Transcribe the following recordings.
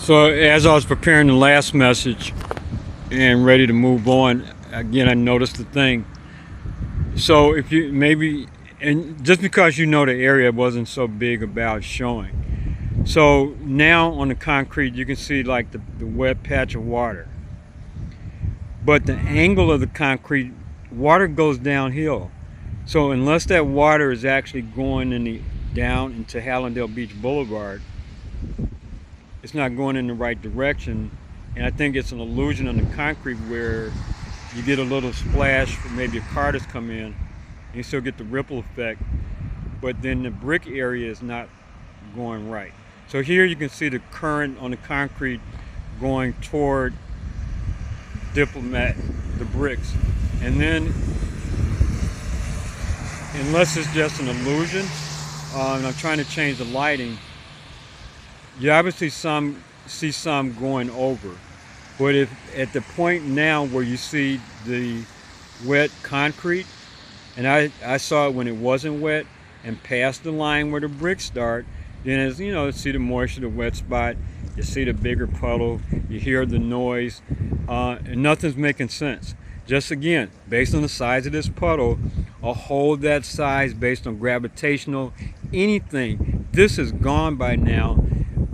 So as I was preparing the last message and ready to move on, again I noticed the thing. So if you maybe, and just because you know the area wasn't so big about showing. So now on the concrete you can see like the wet patch of water. But the angle of the concrete, water goes downhill. So unless that water is actually going down into Hallandale Beach Boulevard, it's not going in the right direction. And I think it's an illusion on the concrete where you get a little splash, maybe a car that's come in, and you still get the ripple effect, but then the brick area is not going right. So here you can see the current on the concrete going toward Diplomat, the bricks. And then, unless it's just an illusion, and I'm trying to change the lighting, you obviously see some going over. But if at the point now where you see the wet concrete, and I saw it when it wasn't wet and past the line where the bricks start, then as you know, see the moisture, the wet spot, you see the bigger puddle, you hear the noise, and nothing's making sense. Just again, based on the size of this puddle, a hole that size based on gravitational, anything, this is gone by now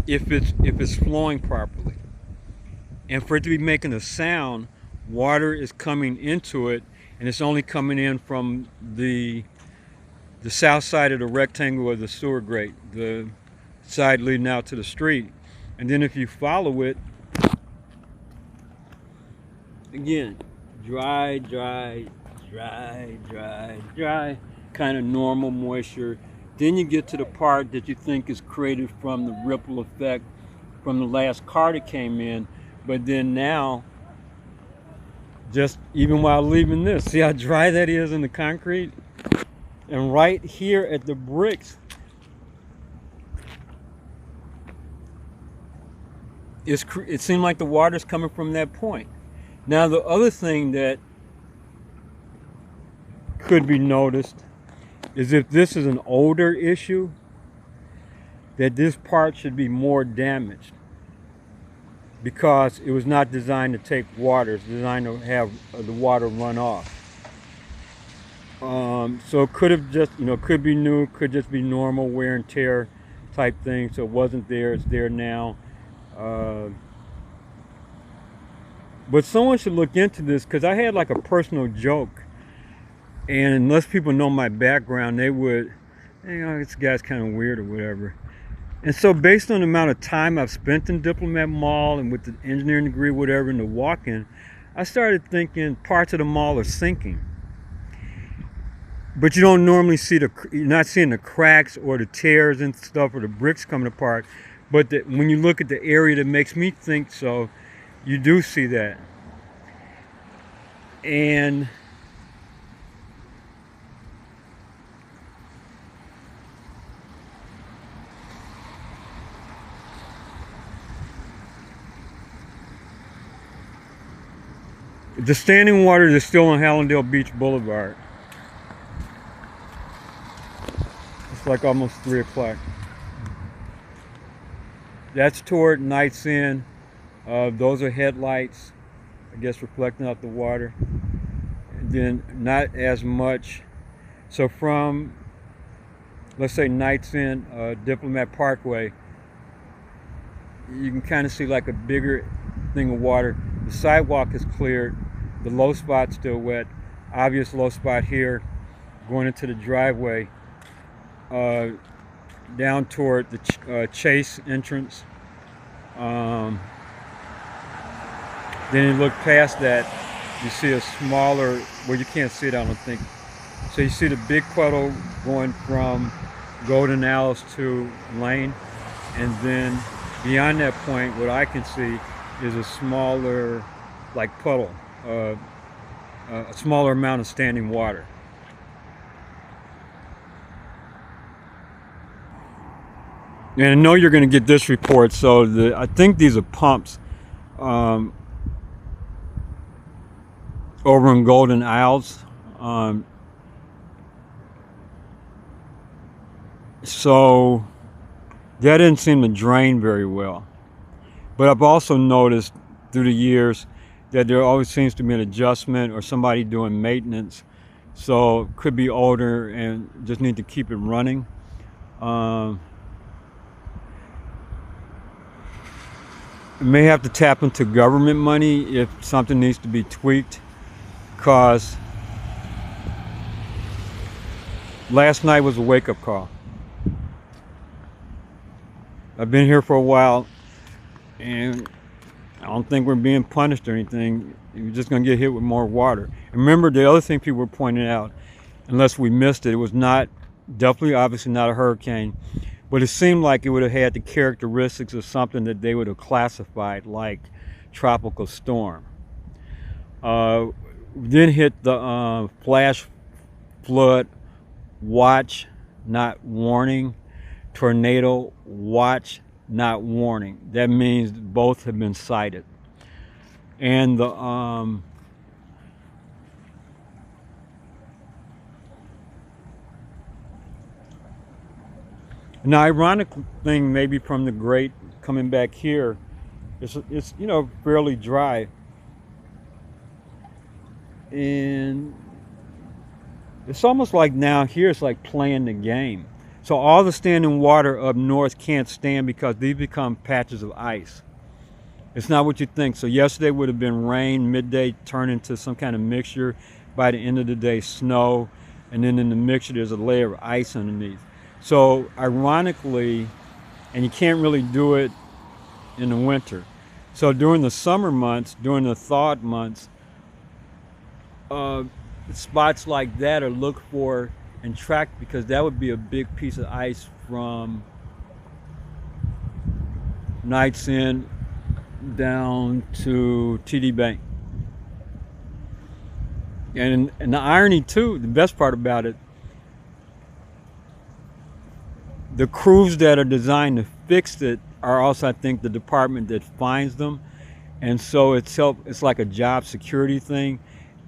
if it's flowing properly. And for it to be making a sound, water is coming into it, and it's only coming in from the south side of the rectangle of the sewer grate, the side leading out to the street. And then if you follow it, again, dry, kind of normal moisture. Then you get to the part that you think is created from the ripple effect from the last car that came in. But then now, just even while leaving this, see how dry that is in the concrete? And right here at the bricks, it seemed like the water's coming from that point. Now the other thing that could be noticed is if this is an older issue, that this part should be more damaged because it was not designed to take water. It's designed to have the water run off. So it could have just, could be new, could just be normal wear and tear type thing. So it wasn't there, it's there now. But someone should look into this, because I had like a personal joke, and unless people know my background, they would, this guy's kind of weird or whatever. And so based on the amount of time I've spent in Diplomat Mall and with the engineering degree, whatever, and the walk-in, I started thinking parts of the mall are sinking. But you don't normally see you're not seeing the cracks or the tears and stuff or the bricks coming apart. But when you look at the area that makes me think so, you do see that. And the standing water is still on Hallandale Beach Boulevard. It's like almost 3 o'clock. That's toward Nights Inn. Those are headlights, I guess, reflecting off the water. And then not as much. So from, let's say, Nights Inn, Diplomat Parkway, you can kind of see like a bigger thing of water. The sidewalk is cleared. The low spot's still wet. Obvious low spot here, going into the driveway, down toward the Chase entrance. Then you look past that, you see a smaller, well, you can't see it, I don't think. So you see the big puddle going from Golden Alice to Lane, and then beyond that point, what I can see is a smaller, like puddle, a smaller amount of standing water. And I know you're going to get this report, so I think these are pumps over in Golden Isles. So that didn't seem to drain very well. But I've also noticed through the years that there always seems to be an adjustment or somebody doing maintenance. So it could be older and just need to keep it running. Um, may have to tap into government money if something needs to be tweaked. Because last night was a wake-up call. I've been here for a while, and I don't think we're being punished or anything. You're just going to get hit with more water. And remember, the other thing people were pointing out, unless we missed it, it was not, definitely, obviously not a hurricane, but it seemed like it would have had the characteristics of something that they would have classified like tropical storm. Then hit the flash flood watch, not warning, tornado watch, not warning. That means both have been cited. And the an ironic thing maybe from the great coming back here, it's you know, fairly dry, and it's almost like now here it's like playing the game. So all the standing water up north can't stand because these become patches of ice. It's not what you think. So yesterday would have been rain, midday turn into some kind of mixture, by the end of the day snow, and then in the mixture there's a layer of ice underneath. So ironically, and you can't really do it in the winter. So during the summer months, during the thawed months, spots like that are looked for and tracked, because that would be a big piece of ice from Knights End down to TD Bank. And the irony too, the best part about it, the crews that are designed to fix it are also, I think, the department that finds them. And so it's like a job security thing.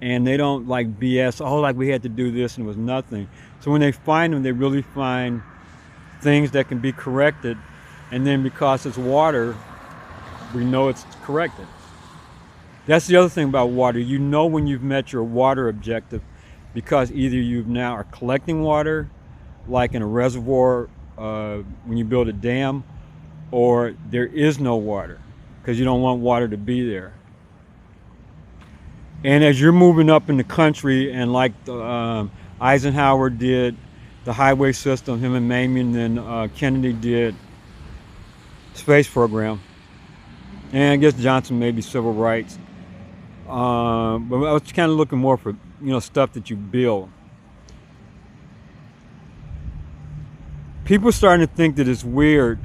And they don't like BS, oh, like we had to do this and it was nothing. So when they find them, they really find things that can be corrected. And then because it's water, we know it's corrected. That's the other thing about water. You know when you've met your water objective, because either you now are collecting water, like in a reservoir when you build a dam, or there is no water because you don't want water to be there. And as you're moving up in the country, and like Eisenhower did the highway system, him and Mamie, and then Kennedy did space program, and I guess Johnson maybe civil rights. But I was kind of looking more for, you know, stuff that you build. People are starting to think that it's weird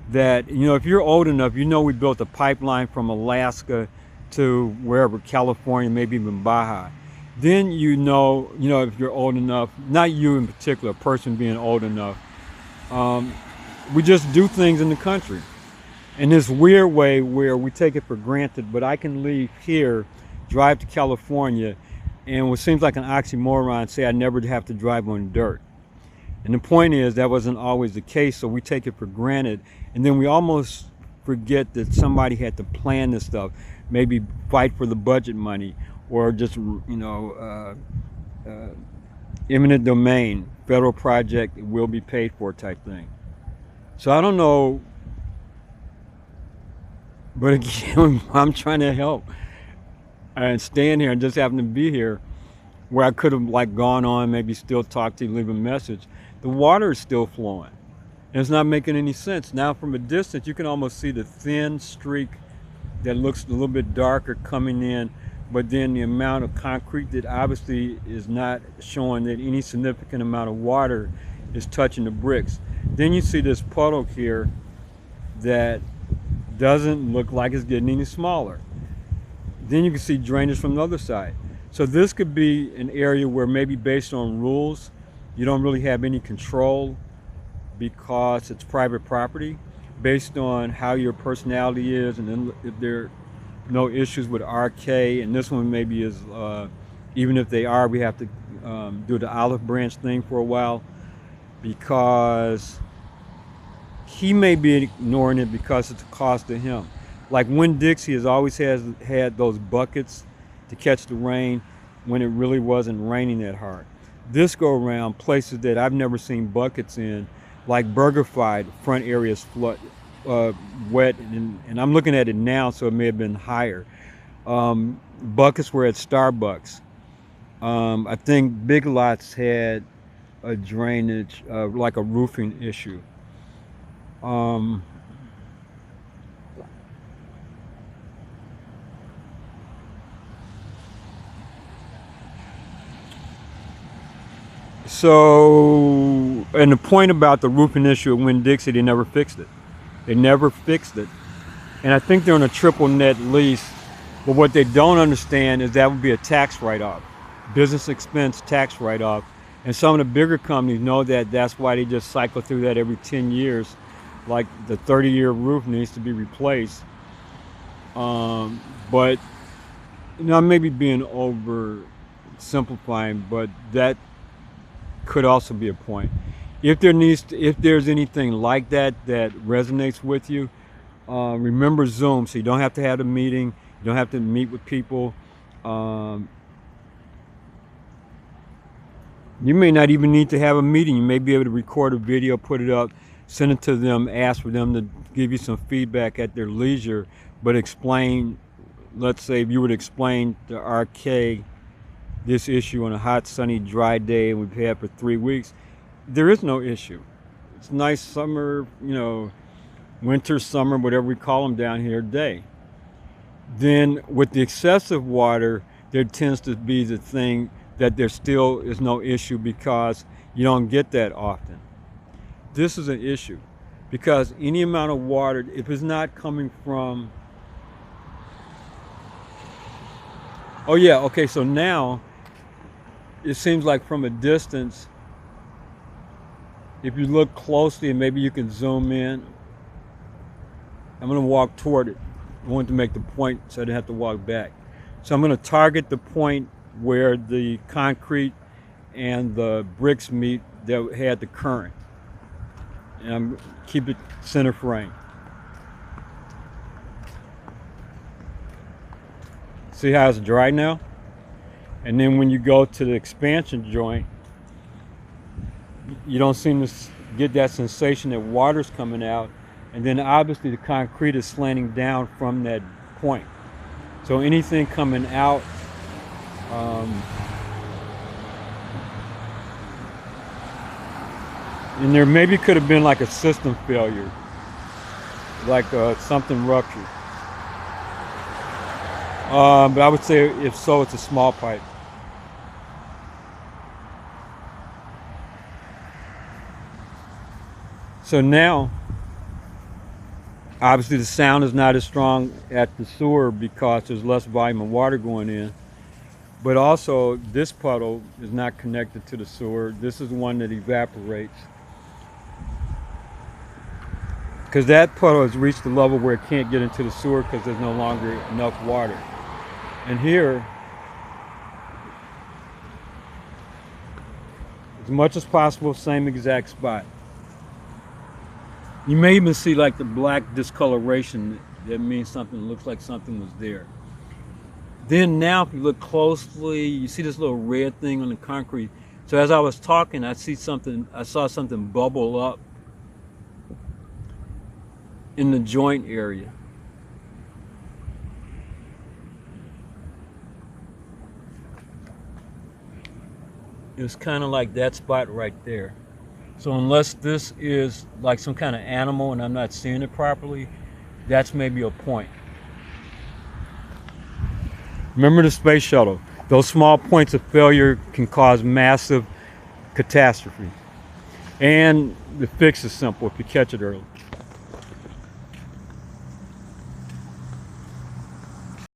that, you know, if you're old enough, you know, we built a pipeline from Alaska to wherever, California, maybe even Baja. Then you know, if you're old enough, not you in particular, a person being old enough, we just do things in the country in this weird way where we take it for granted. But I can leave here, drive to California, and what seems like an oxymoron, say I never have to drive on dirt. And the point is, that wasn't always the case, so we take it for granted. And then we almost forget that somebody had to plan this stuff, maybe fight for the budget money, or just, you know, eminent domain, federal project, it will be paid for type thing. So I don't know, but again, I'm trying to help and staying here and just happen to be here where I could have like gone on, maybe still talk to you, leave a message. The water is still flowing and it's not making any sense. Now from a distance, you can almost see the thin streak that looks a little bit darker coming in, but then the amount of concrete that obviously is not showing that any significant amount of water is touching the bricks. Then you see this puddle here that doesn't look like it's getting any smaller. Then you can see drainage from the other side. So this could be an area where maybe based on rules, you don't really have any control because it's private property, based on how your personality is, and then if there are no issues with RK, and this one maybe is, even if they are, we have to do the olive branch thing for a while, because he may be ignoring it because it's a cost to him. Like Winn-Dixie has always had those buckets to catch the rain when it really wasn't raining that hard. This go around, places that I've never seen buckets in, like BurgerFi, front areas flood, wet, and I'm looking at it now, so it may have been higher. Buckets were at Starbucks. I think Big Lots had a drainage, like a roofing issue. Um, so, and the point about the roofing issue at Winn-Dixie, they never fixed it. They never fixed it. And I think they're on a triple net lease. But what they don't understand is that would be a tax write-off, business expense tax write-off. And some of the bigger companies know that. That's why they just cycle through that every 10 years. Like the 30-year roof needs to be replaced. But you know, I may be being oversimplifying, but that could also be a point. If there's anything like that that resonates with you, remember Zoom, so you don't have to have a meeting, you don't have to meet with people. You may not even need to have a meeting. You may be able to record a video, put it up, send it to them, ask for them to give you some feedback at their leisure, but explain, let's say if you would explain to RK this issue on a hot, sunny, dry day and we've had for 3 weeks, there is no issue. It's nice summer, you know, winter, summer, whatever we call them down here, day. Then with the excessive water, there tends to be the thing that there still is no issue because you don't get that often. This is an issue because any amount of water, if it's not coming from, oh yeah, okay, so now it seems like from a distance, if you look closely and maybe you can zoom in, I'm going to walk toward it. I want to make the point so I didn't have to walk back. So I'm going to target the point where the concrete and the bricks meet that had the current. And I'm keep it center frame. See how it's dry now? And then when you go to the expansion joint, you don't seem to get that sensation that water's coming out. And then obviously the concrete is slanting down from that point. So anything coming out, and there maybe could have been like a system failure, like something ruptured. But I would say if so, it's a small pipe. So now, obviously the sound is not as strong at the sewer because there's less volume of water going in. But also this puddle is not connected to the sewer. This is the one that evaporates. Because that puddle has reached the level where it can't get into the sewer because there's no longer enough water. And here, as much as possible, same exact spot. You may even see like the black discoloration. That means something looks like something was there. Then now if you look closely, you see this little red thing on the concrete. So as I was talking, I saw something bubble up in the joint area. It was kind of like that spot right there. So unless this is like some kind of animal and I'm not seeing it properly, that's maybe a point. Remember the space shuttle. Those small points of failure can cause massive catastrophe. And the fix is simple if you catch it early.